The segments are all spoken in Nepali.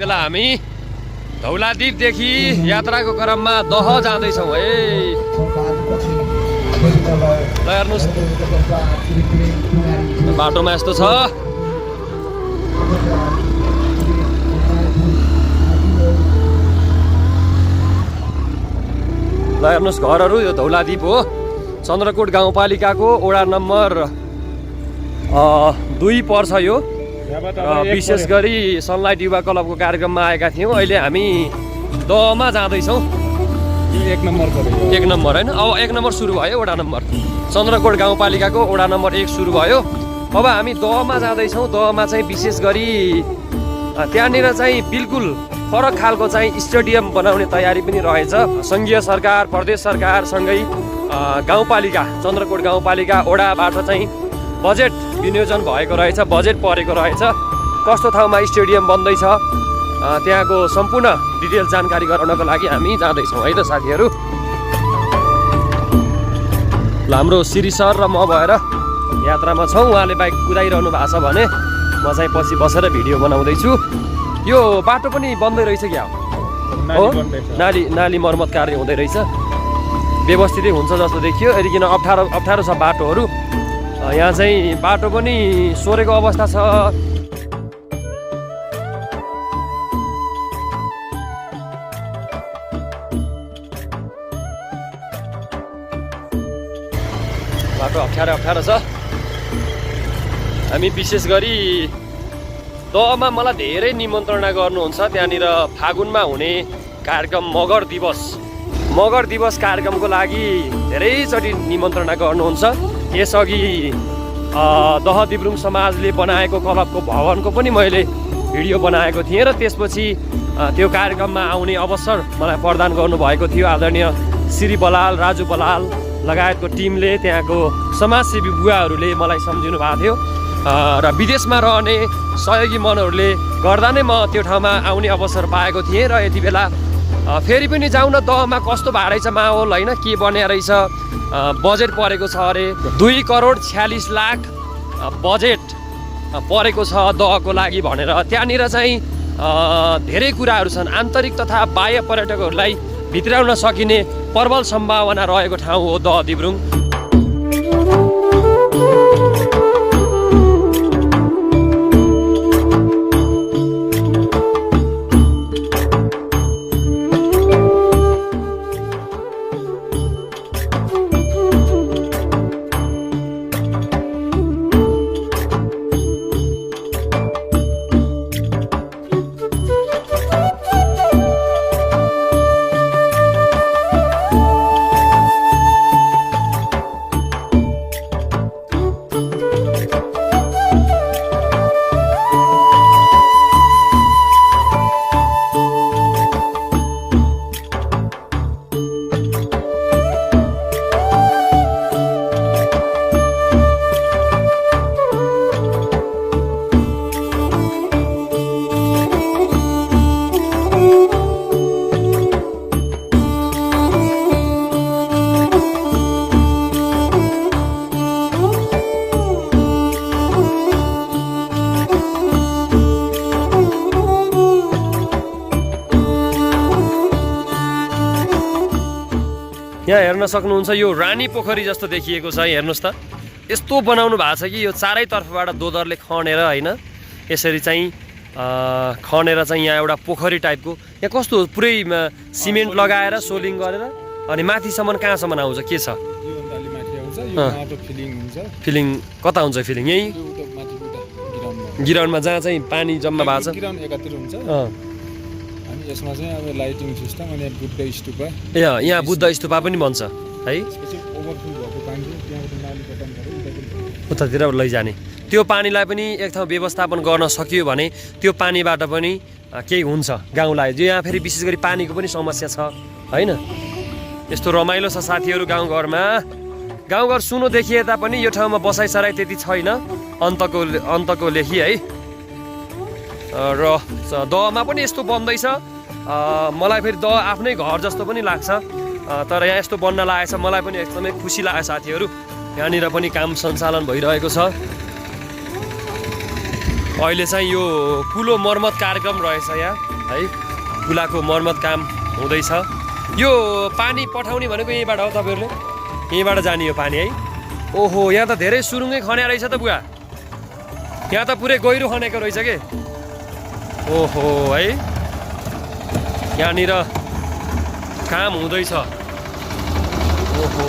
बेला हामी धौलादीपदेखि यात्राको क्रममा दह जाँदैछौँ है। ल हेर्नुहोस् बाटोमा यस्तो छ। ल हेर्नुहोस् घरहरू यो धौलादीप हो। चन्द्रकोट गाउँपालिकाको वडा नम्बर 2 पर्छ यो। विशेष गरी सनलाइट युवा क्लबको कार्यक्रममा आएका थियौँ। अहिले हामी दहमा जाँदैछौँ। 1 नम्बर पऱ्यो। 1 नम्बर होइन, अब 1 नम्बर सुरु भयो। वडा नम्बर चन्द्रकोट गाउँपालिकाको वडा नम्बर 1 सुरु भयो। अब हामी दहमा जाँदैछौँ। दहमा चाहिँ विशेष गरी त्यहाँनिर चाहिँ बिल्कुल फरक खालको चाहिँ स्टेडियम बनाउने तयारी पनि रहेछ। सङ्घीय सरकार, प्रदेश सरकारसँगै गाउँपालिका चन्द्रकोट गाउँपालिका वडाबाट चाहिँ बजेट विनियोजन भएको रहेछ, बजेट परेको रहेछ। कस्तो ठाउँमा स्टेडियम बन्दैछ त्यहाँको सम्पूर्ण डिटेल जानकारी गराउनको लागि हामी जाँदैछौँ है त साथीहरू। हाम्रो श्री सर र म भएर यात्रामा छौँ। उहाँले बाइक कुदाइरहनु भएको छ भने म चाहिँ पछि बसेर भिडियो बनाउँदैछु। यो बाटो पनि बन्दै रहेछ क्या हो? नाली मर्मत कार्य हुँदै रहेछ। व्यवस्थितै हुन्छ जस्तो देखियो। यदि किन अप्ठ्यारो छ बाटोहरू। यहाँ चाहिँ बाटो पनि सोरेको अवस्था छ। बाटो अप्ठ्यारो छ। हामी विशेष गरी दहमा मलाई धेरै निमन्त्रणा गर्नुहुन्छ। त्यहाँनिर फागुनमा हुने कार्यक्रम मगर दिवस कार्यक्रमको लागि धेरैचोटि निमन्त्रणा गर्नुहुन्छ। यसअघि दह दिब्रुङ समाजले बनाएको क्लबको भवनको पनि मैले भिडियो बनाएको थिएँ र त्यसपछि त्यो कार्यक्रममा आउने अवसर मलाई प्रदान गर्नुभएको थियो आदरणीय श्री बलाल, राजु बलाल लगायतको टिमले। त्यहाँको समाजसेवी बुवाहरूले मलाई सम्झिनु भएको थियो र विदेशमा रहने सहयोगी मनहरूले गर्दा नै म त्यो ठाउँमा आउने अवसर पाएको थिएँ। र यति बेला फेरि पनि जाउँ न दहमा कस्तो भएको रहेछ माहौल होइन, के बन्या रहेछ। बजेट परेको छ अरे 2,46,00,000 बजेट परेको छ दहको लागि भनेर। त्यहाँनिर चाहिँ धेरै कुराहरू छन्। आन्तरिक तथा बाह्य पर्यटकहरूलाई भित्राउन सकिने प्रबल सम्भावना रहेको ठाउँ हो दह दिब्रुङ। यहाँ हेर्न सक्नुहुन्छ यो रानी पोखरी जस्तो देखिएको छ। हेर्नुहोस् त यस्तो बनाउनु भएको छ कि यो चारैतर्फबाट दोदरले खनेर होइन यसरी चाहिँ खनेर चाहिँ यहाँ एउटा पोखरी टाइपको। यहाँ कस्तो पुरै सिमेन्ट लगाएर सोलिङ गरेर अनि माथिसम्म कहाँसम्म आउँछ के छ? फिलिङ कता हुन्छ? फिलिङ यही गिराउन्डमा जहाँ चाहिँ पानी जम्मा भएको छ। यसमा चाहिँ अब लाइटिङ सिस्टम अनि बुद्ध स्तूपा। यहाँ बुद्ध स्तूपा पनि बन्छ है। उतातिर लैजाने त्यो पानीलाई पनि एक ठाउँ व्यवस्थापन गर्न सकियो भने त्यो पानीबाट पनि केही हुन्छ गाउँलाई। जो यहाँ फेरि विशेष गरी पानीको पनि समस्या छ होइन। यस्तो रमाइलो छ साथीहरू गाउँघरमा। गाउँघर सुनोदेखि यता पनि यो ठाउँमा बसाइसराई त्यति छैन अन्तको लेखी है। र दहमा पनि यस्तो बन्दैछ। मलाई फेरि दह आफ्नै घर जस्तो पनि लाग्छ। तर यहाँ यस्तो बन्न लागेको छ, मलाई पनि एकदमै खुसी लाग्यो साथीहरू। यहाँनिर पनि काम सञ्चालन भइरहेको छ। अहिले चाहिँ यो पुलो मर्मत कार्यक्रम रहेछ यहाँ है, पुलाको मर्मत काम हुँदैछ। यो पानी पठाउने भनेको यहीँबाट हो तपाईँहरूले, यहीँबाट जाने यो पानी है। ओहो, यहाँ त धेरै सुरुङ्गै खन्या रहेछ त बुवा, यहाँ त पुरै गहिरो खनेको रहेछ के। ओहो है, यहाँनिर काम हुँदैछ। ओहो,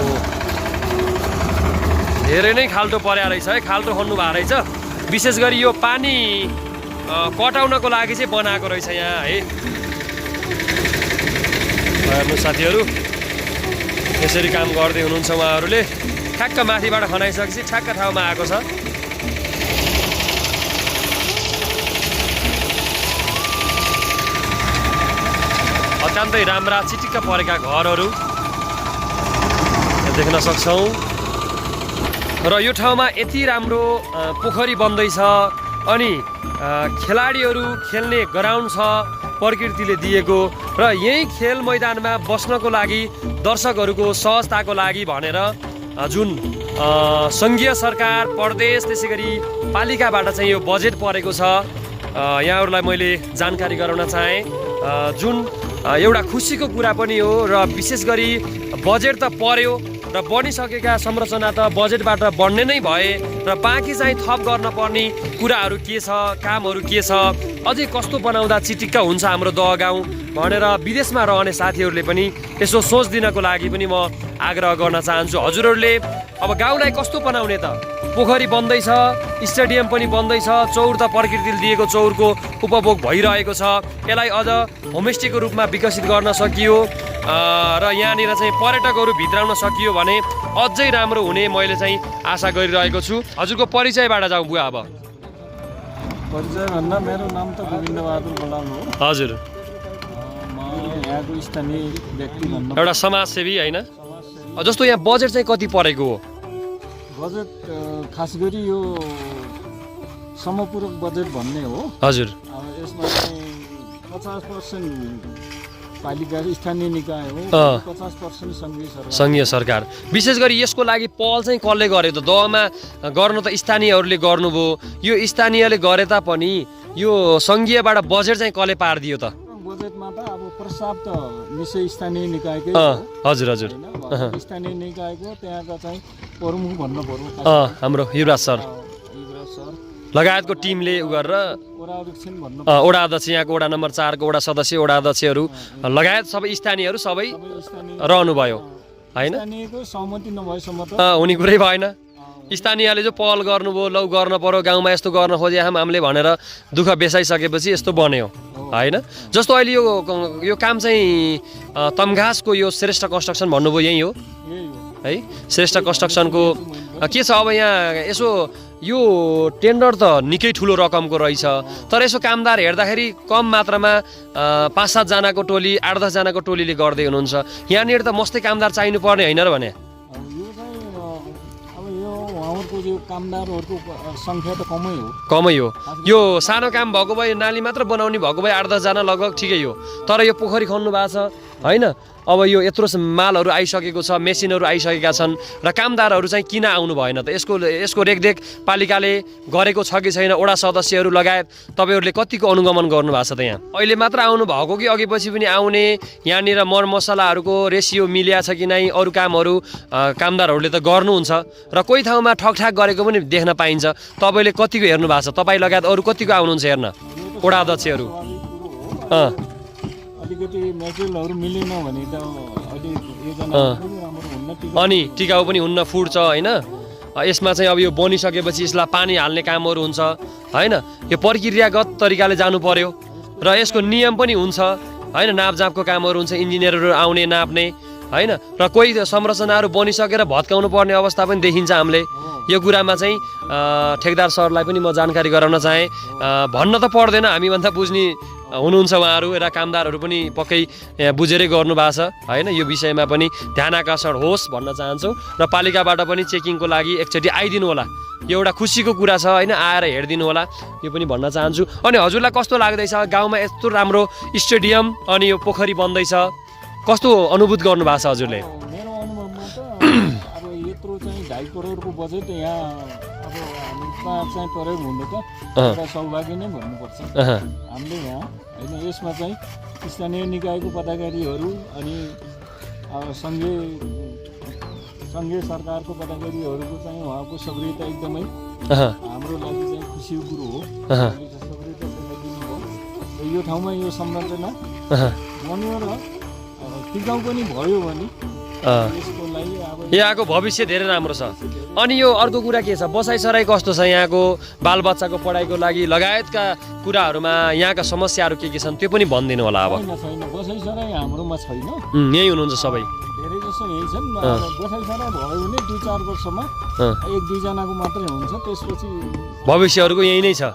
धेरै नै खाल्टो पर्या रहेछ है, खाल्टो खन्नु भएको रहेछ। विशेष गरी यो पानी कटाउनको लागि चाहिँ बनाएको रहेछ यहाँ है। हेर्नु साथीहरू, यसरी काम गर्दै हुनुहुन्छ उहाँहरूले। ठ्याक्क माथिबाट खनाइसकेपछि ठ्याक्क ठाउँमा आएको छ। अत्यन्तै राम्रा चिटिक्क परेका घरहरू देख्न सक्छौँ र यो ठाउँमा यति राम्रो पोखरी बन्दैछ अनि खेलाडीहरू खेल्ने ग्राउन्ड छ प्रकृतिले दिएको र यही खेल मैदानमा बस्नको लागि दर्शकहरूको सहजताको लागि भनेर जुन सङ्घीय सरकार, प्रदेश, त्यसै गरी पालिकाबाट चाहिँ यो बजेट परेको छ, यहाँहरूलाई मैले जानकारी गराउन चाहेँ। जुन एउटा खुसीको कुरा पनि हो र विशेष गरी बजेट त पर्यो र बनिसकेका संरचना त बजेटबाट बन्ने नै भए र बाँकी चाहिँ थप गर्न पर्ने कुराहरू के छ, कामहरू के छ, अझै कस्तो बनाउँदा चिटिक्क हुन्छ हाम्रो दह गाउँ भनेर विदेशमा रहने साथीहरूले पनि यसो सोच दिनको लागि पनि म आग्रह गर्न चाहन्छु। हजुरहरूले अब गाउँलाई कस्तो बनाउने त? पोखरी बन्दैछ, स्टेडियम पनि बन्दैछ, चौर त प्रकृतिले दिएको चौरको उपभोग भइरहेको छ। यसलाई अझ होमस्टेको रूपमा विकसित गर्न सकियो र यहाँनिर चाहिँ पर्यटकहरू भित्राउन सकियो भने अझै राम्रो हुने मैले चाहिँ आशा गरिरहेको छु। हजुरको परिचयबाट जाउँ बुवा। अब परिचय भन्दा मेरो नाम त गोविन्द बहादुर बलाल हो। हजुर, म यहाँको स्थानीय व्यक्ति भन्नु, एउटा समाजसेवी होइन? जस्तो यहाँ बजेट चाहिँ कति परेको हो? बजेट खास गरी यो समपूरक बजेट भन्ने हो। हजुर, अब यसमा चाहिँ 50% पालिका स्थानीय निकाय हो, 50% सङ्घीय सरकार। सङ्घीय सरकार। विशेष गरी यसको लागि पहल चाहिँ कसले गर्यो त? दहमा गर्नु त स्थानीयहरूले गर्नुभयो, यो स्थानीयले गरे तापनि यो सङ्घीयबाट बजेट चाहिँ कसले पारिदियो त? बजेटमा त अब प्रस्ताव त निश्चय स्थानीय निकायकै हो। हजुर हजुर, स्थानीय निकायको त्यहाँका चाहिँ प्रमुख भन्नु पर्यो, हाम्रो युवराज सर लगायतको टिमले उ गरेर वडा अध्यक्ष, यहाँको वडा नम्बर 4 को वडा सदस्य, वडा अध्यक्षहरू लगायत सबै स्थानीयहरू सबै रहनुभयो होइन? सहमति नभएसम्म त हुने कुरै भएन। स्थानीयले जो पहल गर्नुभयो, लौ गर्न पर्यो, गाउँमा यस्तो गर्न खोजे हामीले भनेर दुःख बेसाइसकेपछि यस्तो बन्यो होइन? जस्तो अहिले यो काम चाहिँ तमघासको यो श्रेष्ठ कन्स्ट्रक्सन भन्नुभयो, यही हो है? श्रेष्ठ कन्स्ट्रक्सनको के छ अब यहाँ यसो यो टेन्डर त निकै ठुलो रकमको रहेछ, तर यसो कामदार हेर्दाखेरि कम मात्रामा 5-7 जनाको टोली, 8-10 जनाको टोलीले गर्दै हुनुहुन्छ। यहाँनिर त मस्तै कामदार चाहिनु पर्ने होइन र भने? यो कामदारहरूको सङ्ख्या त कमै हो। कमै हो। यो सानो काम भएको भए, नाली मात्र बनाउने भएको भए 8-10 जना लगभग ठिकै हो, तर यो पोखरी खन्नु भएको छ होइन? अब यो यत्रो मालहरू आइसकेको छ, मेसिनहरू आइसकेका छन् र कामदारहरू चाहिँ किन आउनु भएन त? यसको रेखदेख पालिकाले गरेको छ कि छैन? वडा सदस्यहरू लगायत तपाईँहरूले कतिको अनुगमन गर्नुभएको छ त? यहाँ अहिले मात्र आउनु भएको कि अघि पछि पनि आउने? यहाँनिर मरमसलाहरूको रेसियो मिलिया छ कि नै? अरू कामहरू कामदारहरूले त गर्नुहुन्छ र कोही ठाउँमा ठकठाक गरेको पनि देख्न पाइन्छ। तपाईँले कतिको हेर्नु भएको छ? तपाईँ लगायत अरू कतिको आउनुहुन्छ हेर्न वडा अध्यक्षहरू? अनि टिकाउ पनि हुन्न, फुट्छ होइन? यसमा चाहिँ अब यो बनिसकेपछि यसलाई पानी हाल्ने कामहरू हुन्छ होइन? यो प्रक्रियागत तरिकाले जानु पर्यो र यसको नियम पनि हुन्छ होइन? नापजापको कामहरू हुन्छ, इन्जिनियरहरू आउने नाप्ने होइन? र कोही संरचनाहरू बनिसकेर भत्काउनु पर्ने अवस्था पनि देखिन्छ हामीले। यो कुरामा चाहिँ ठेकदार सरलाई पनि म जानकारी गराउन चाहेँ। भन्न त पर्दैन, हामीभन्दा बुझ्ने हुनुहुन्छ उहाँहरू र कामदारहरू पनि पक्कै बुझेरै गर्नुभएको छ होइन? यो विषयमा पनि ध्यान आकर्षण होस् भन्न चाहन्छु र पालिकाबाट पनि चेकिङको लागि एकचोटि आइदिनु होला। यो एउटा खुसीको कुरा छ होइन? आएर हेरिदिनु होला, यो पनि भन्न चाहन्छु। अनि हजुरलाई कस्तो लाग्दैछ गाउँमा यस्तो राम्रो स्टेडियम अनि यो पोखरी बन्दैछ, कस्तो अनुभूत गर्नुभएको छ हजुरले? मेरो अनुभवमा त अब यत्रो चाहिँ 2.5 करोडको बजेट यहाँ अब हामी चाहिँ प्रयोग हुनु त एउटा सौभाग्य नै भन्नुपर्छ हामीले यहाँ होइन। यसमा चाहिँ स्थानीय निकायको पदाधिकारीहरू अनि सङ्घीय सरकारको पदाधिकारीहरूको चाहिँ उहाँको सक्रियता एकदमै हाम्रो लागि चाहिँ खुसीको कुरो हो। सक्रियता देखाइदिनु भयो र यो ठाउँमा यो संरचना बन्यो र टिकाउ पनि भयो भने यसको लागि अब यहाँको भविष्य धेरै राम्रो छ। अनि यो अर्को कुरा के छ, बसाइसराई कस्तो छ, यहाँको बालबच्चाको पढाइको लागि लगायतका कुराहरूमा यहाँका समस्याहरू के छन् त्यो पनि भनिदिनु होला। अब छैन बसाइसराई हाम्रोमा छैन, यहीँ हुनुहुन्छ सबै, धेरै जसो यही छन्। बसाइसराई भयो भने 2-4 वर्षमा 1-2 जनाको मात्रै हुन्छ, त्यसपछि भविष्यहरूको यही नै छ।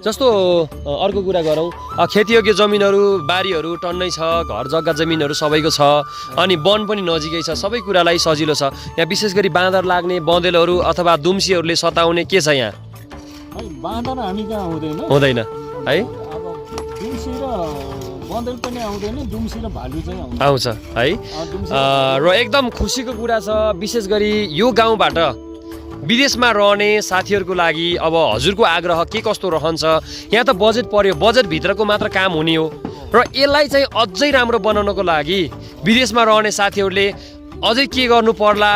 जस्तो अर्को कुरा गरौँ, खेतीयोग्य जमिनहरू बारीहरू टन्नै छ, घर जग्गा जमिनहरू सबैको छ, अनि वन पनि नजिकै छ, सबै कुरालाई सजिलो छ। यहाँ विशेष गरी बाँदर लाग्ने बँदेलहरू अथवा दुम्सीहरूले सताउने के छ यहाँ? बाँदर हामी कहाँ हुँदैन है, अब दुम्सी र बँदेल पनि आउँदैन, दुम्सी र भालु चाहिँ आउँछ है। र एकदम खुसीको कुरा छ, विशेष गरी यो गाउँबाट विदेशमा रहने साथीहरूको लागि अब हजुरको आग्रह के कस्तो रहन्छ? यहाँ त बजेट पर्यो, बजेटभित्रको मात्र काम हुने हो र यसलाई चाहिँ अझै राम्रो बनाउनको लागि विदेशमा रहने साथीहरूले अझै के गर्नु पर्ला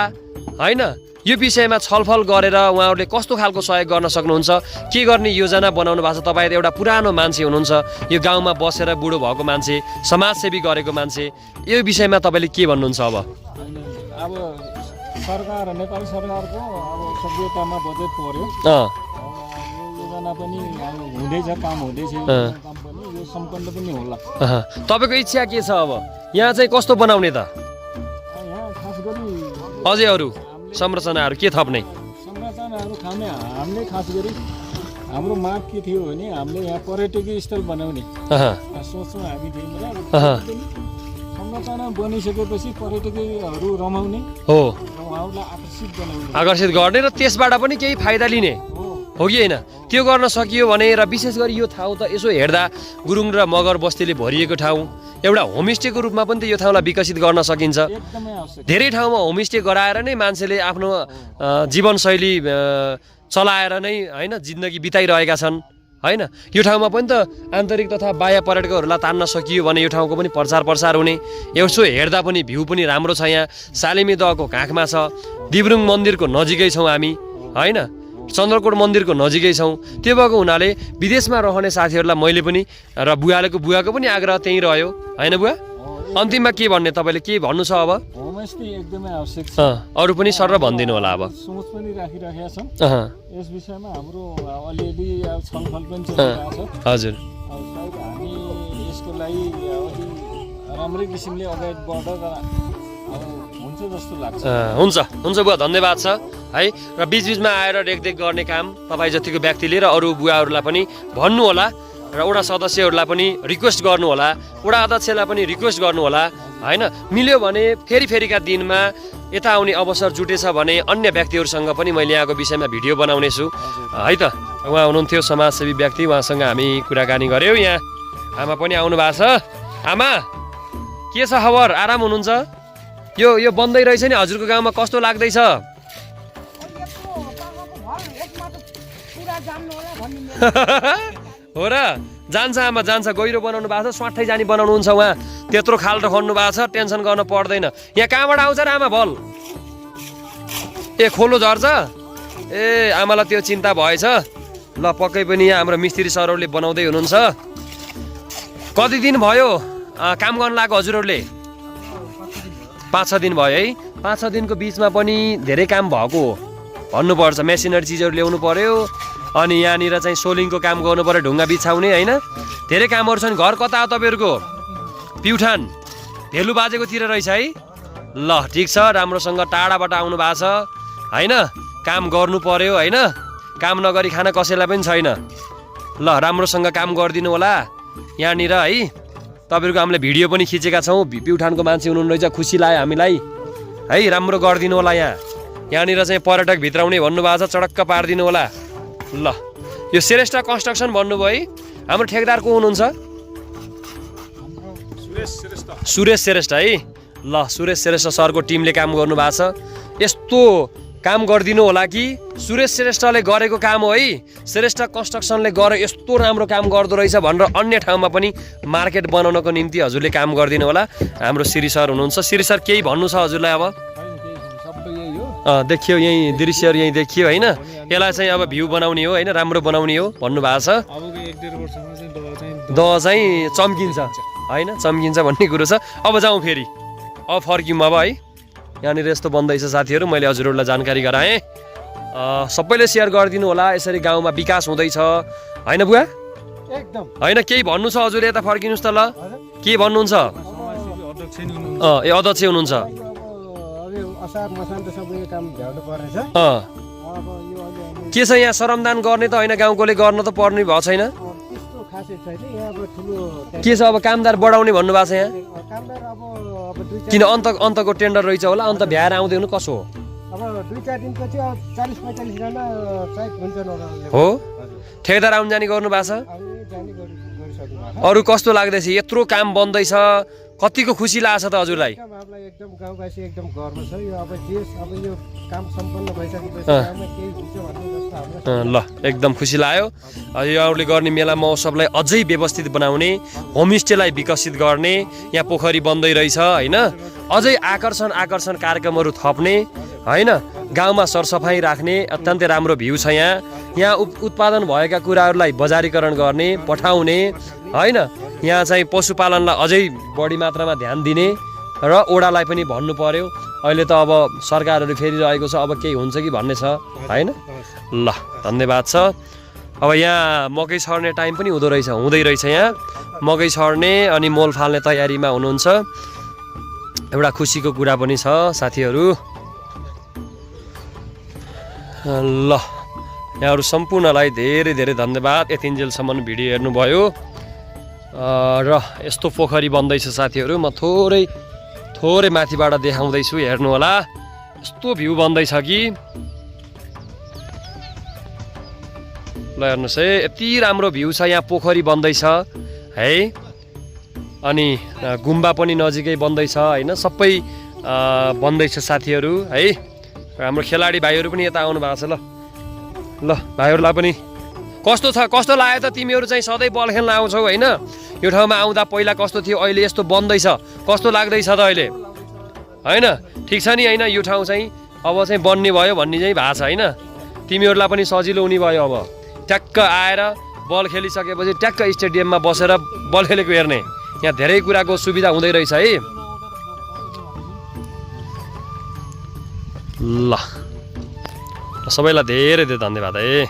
होइन, यो विषयमा छलफल गरेर उहाँहरूले कस्तो खालको सहयोग गर्न सक्नुहुन्छ, के गर्ने योजना बनाउनु भएको छ? तपाईँ एउटा पुरानो मान्छे हुनुहुन्छ, यो गाउँमा बसेर बुढो भएको मान्छे, समाजसेवी गरेको मान्छे, यो विषयमा तपाईँले के भन्नुहुन्छ? अब सरकार नेपाली सरकारको अब सभ्यतामा बजेट पर्यो, योजना पनि अब हुँदैछ, काम हुँदैछ, काम पनि यो सम्पन्न पनि होला। तपाईँको इच्छा के छ अब यहाँ चाहिँ कस्तो बनाउने त? यहाँ खास गरी अझै अरू संरचनाहरू के थप्ने? संरचनाहरू खाने हामीले खास गरी हाम्रो माग के थियो भने हामीले यहाँ पर्यटकीय स्थल बनाउने सोचमा हामी थियौँ र संरचना बनिसकेपछि पर्यटकहरू रमाउने हो, उहाँहरूलाई आकर्षित बनाउने, आकर्षित गर्ने र त्यसबाट पनि केही फाइदा लिने हो कि होइन? त्यो गर्न सकियो भने, र विशेष गरी यो ठाउँ त यसो हेर्दा गुरुङ र मगर बस्तीले भरिएको ठाउँ, एउटा होमस्टेको रूपमा पनि त यो ठाउँलाई विकसित गर्न सकिन्छ। एकदमै आवश्यक। धेरै ठाउँमा होमस्टे गराएर नै मान्छेले आफ्नो जीवनशैली चलाएर नै होइन जिन्दगी बिताइरहेका छन् होइन। यो ठाउँमा पनि त आन्तरिक तथा बाह्य पर्यटकहरूलाई तान्न सकियो भने यो ठाउँको पनि प्रचार हुने। यसो हेर्दा पनि भ्यू पनि राम्रो छ, यहाँ सालेमी दहको काखमा छ, दिब्रुङ मन्दिरको नजिकै छौँ हामी होइन, चन्द्रकोट मन्दिरको नजिकै छौँ। त्यो भएको हुनाले विदेशमा रहने साथीहरूलाई मैले पनि र बुवाको पनि आग्रह त्यहीँ रह्यो होइन बुवा? अन्तिममा के भन्ने, तपाईँले के भन्नु छ अब? होमस्टे एकदमै आवश्यक छ, अरू पनि सर भनिदिनु होला। अब सोच पनि राखिराखेका छौँ यस विषयमा, हाम्रो अलिअलि छलफल पनि चलिरहेको छ। हजुर, सायद हामी यसको लागि अलि राम्रै किसिमले अगाडि बढेर हुन्छ जस्तो लाग्छ। हुन्छ बुवा, धन्यवाद छ है। र बिचबिचमा आएर रेखदेख गर्ने काम तपाईँ जतिको व्यक्तिले र अरू बुवाहरूलाई पनि भन्नु होला, र वडा सदस्यहरूलाई पनि रिक्वेस्ट गर्नु होला, वडा अध्यक्षलाई पनि रिक्वेस्ट गर्नु होला होइन। मिल्यो भने फेरिका दिनमा यता आउने अवसर जुटेछ भने अन्य व्यक्तिहरूसँग पनि मैले यहाँको विषयमा भिडियो बनाउने छु है त। उहाँ हुनुहुन्थ्यो समाजसेवी व्यक्ति, उहाँसँग हामी कुराकानी गऱ्यौँ। यहाँ आमा पनि आउनु भएको छ। आमा के छ खबर, आराम हुनुहुन्छ? यो बन्दै रहेछ नि, हजुरको गाउँमा कस्तो लाग्दैछ? हो र, जान्छ आमा जान्छ, गहिरो बनाउनु भएको छ, स्वाट्ठै जानी बनाउनुहुन्छ उहाँ, त्यत्रो खाल्टो खन्नु भएको छ, टेन्सन गर्न पर्दैन। यहाँ कहाँबाट आउँछ र आमा भल? ए खोलो झर्छ? ए आमालाई त्यो चिन्ता भएछ। ल पक्कै पनि यहाँ हाम्रो मिस्त्री सरहरूले बनाउँदै हुनुहुन्छ। कति दिन भयो काम गर्न लागेको हजुरहरूले? 5-6 दिन भयो है। 5-6 दिनको बिचमा पनि धेरै काम भएको हो भन्नुपर्छ। मेसिनरी चिजहरू ल्याउनु पर्यो, अनि यहाँनिर चाहिँ सोलिङको काम गर्नु पर्यो, ढुङ्गा बिछाउने होइन, धेरै कामहरू छन्। घर कता हो तपाईँहरूको? प्युठान भेलु बाजेकोतिर रहेछ है। ल ठिक छ, राम्रोसँग टाढाबाट आउनु भएको छ होइन, काम गर्नु पर्यो होइन, काम नगरी खाना कसैलाई पनि छैन। ल राम्रोसँग काम गरिदिनु होला यहाँनिर है। तपाईँहरूको हामीले भिडियो पनि खिचेका छौँ, प्युठानको मान्छे हुनुहुन्न रहेछ, खुसी लाग्यो हामीलाई है। राम्रो गरिदिनु होला, यहाँनिर चाहिँ पर्यटक भित्राउने भन्नुभएको छ, चडक्क पारिदिनु होला। ल यो श्रेष्ठ कन्स्ट्रक्सन भन्नुभयो है, हाम्रो ठेकेदार को हुनुहुन्छ? सुरेश श्रेष्ठ है। ल सुरेश श्रेष्ठ सरको टिमले काम गर्नु भएको छ। यस्तो काम गरिदिनु होला कि सुरेश श्रेष्ठले गरेको काम हो है, श्रेष्ठ कन्स्ट्रक्सनले गरे यस्तो राम्रो काम गर्दो रहेछ भनेर अन्य ठाउँमा पनि मार्केट बनाउनको निम्ति हजुरले काम गरिदिनु होला। हाम्रो श्री सर हुनुहुन्छ। श्री सर केही भन्नु छ हजुरलाई? अब देखियो यहीँ दृश्यहरू यहीँ देखियो होइन, यसलाई चाहिँ अब भ्यू बनाउने हो होइन, राम्रो बनाउने हो भन्नुभएको छ। दह चाहिँ चम्किन्छ होइन, चम्किन्छ भन्ने कुरो छ। अब जाउँ फेरि, अब फर्क्यौँ अब है। यहाँनिर यस्तो बन्दैछ साथीहरू, मैले हजुरहरूलाई जानकारी गराएँ। सबैले सेयर गरिदिनु होला, यसरी गाउँमा विकास हुँदैछ होइन बुवा? एकदम होइन केही भन्नु छ हजुर? यता फर्किनुहोस् त ल, के भन्नुहुन्छ? ए अध्यक्ष हुनुहुन्छ। असार मसान त सबै काम भ्याउनु पर्नेछ। के छ यहाँ श्रमदान गर्ने त होइन, गाउँकोले गर्न त पर्ने भएको छैन? त्यस्तो खासै छैन यहाँ। अब ठुलो के छ अब कामदार बढाउने भन्नुभएको छ यहाँ? कामदार अब किन अन्तको टेन्डर रहेछ होला, अन्त भ्याएर आउँदै हुनु कसो हो? अब 2-4 दिनपछि 40-45 जना चाहिँ हुन्छन् होला। हो ठेकेदार आउनु जाने गर्नु भएको छ? गरिसक्नु। अरू कस्तो लाग्दैछ? यत्रो काम बन्दैछ, कतिको खुसी लाग्छ त हजुरलाई? हामीलाई एकदम गाउँवासी एकदम गर्व छ। यो अब यो काम सम्पन्न भइसकेपछि गाउँमा केही हुन्छ भन्ने जस्तो हाम्रो ल एकदम खुसी लाग्यो। यो अरूले गर्ने मेला महोत्सवलाई अझै व्यवस्थित बनाउने, होमस्टेलाई विकसित गर्ने, यहाँ पोखरी बन्दै रहेछ होइन, अझै आकर्षण कार्यक्रमहरू थप्ने होइन, गाउँमा सरसफाइ राख्ने, अत्यन्तै राम्रो भ्यू छ यहाँ उत्पादन भएका कुराहरूलाई बजारीकरण गर्ने, पठाउने होइन, यहाँ चाहिँ पशुपालनलाई अझै बढी मात्रामा ध्यान दिने र ओडालाई पनि भन्नु पर्यो। अहिले त अब सरकारहरू फेरिरहेको छ, अब केही हुन्छ कि भन्ने छ होइन। ल धन्यवाद छ। अब यहाँ मकै छर्ने टाइम पनि हुँदै रहेछ यहाँ मकै छर्ने अनि मोल फाल्ने तयारीमा हुनुहुन्छ। एउटा खुसीको कुरा पनि छ साथीहरू। ल यहाँहरू सम्पूर्णलाई धेरै धेरै धन्यवाद, यतिन्जेलसम्म भिडियो हेर्नुभयो। र यस्तो पोखरी बन्दैछ साथीहरू, म थोरै माथिबाट देखाउँदैछु, हेर्नु होला। यस्तो भ्यू बन्दैछ कि ल हेर्नुहोस् है, यति राम्रो भ्यू छ यहाँ। पोखरी बन्दैछ है, अनि गुम्बा पनि नजिकै बन्दैछ होइन, सबै बन्दैछ साथीहरू है। हाम्रो खेलाडी भाइहरू पनि यता आउनु भएको छ। ल भाइहरूलाई पनि कस्तो छ, कस्तो लाग्यो त? तिमीहरू चाहिँ सधैँ बल खेल्न आउँछौ होइन, यो ठाउँमा आउँदा पहिला कस्तो थियो, अहिले यस्तो बन्दैछ, कस्तो लाग्दैछ त अहिले होइन? ठिक छ नि होइन? यो ठाउँ चाहिँ अब चाहिँ बन्ने भयो भन्ने चाहिँ भएको छ होइन। तिमीहरूलाई पनि सजिलो हुने भयो। अब ट्याक्क आएर बल खेलिसकेपछि ट्याक्क स्टेडियममा बसेर बल खेलेको हेर्ने, यहाँ धेरै कुराको सुविधा हुँदै रहेछ है। ल सबैलाई धेरै धेरै धन्यवाद है।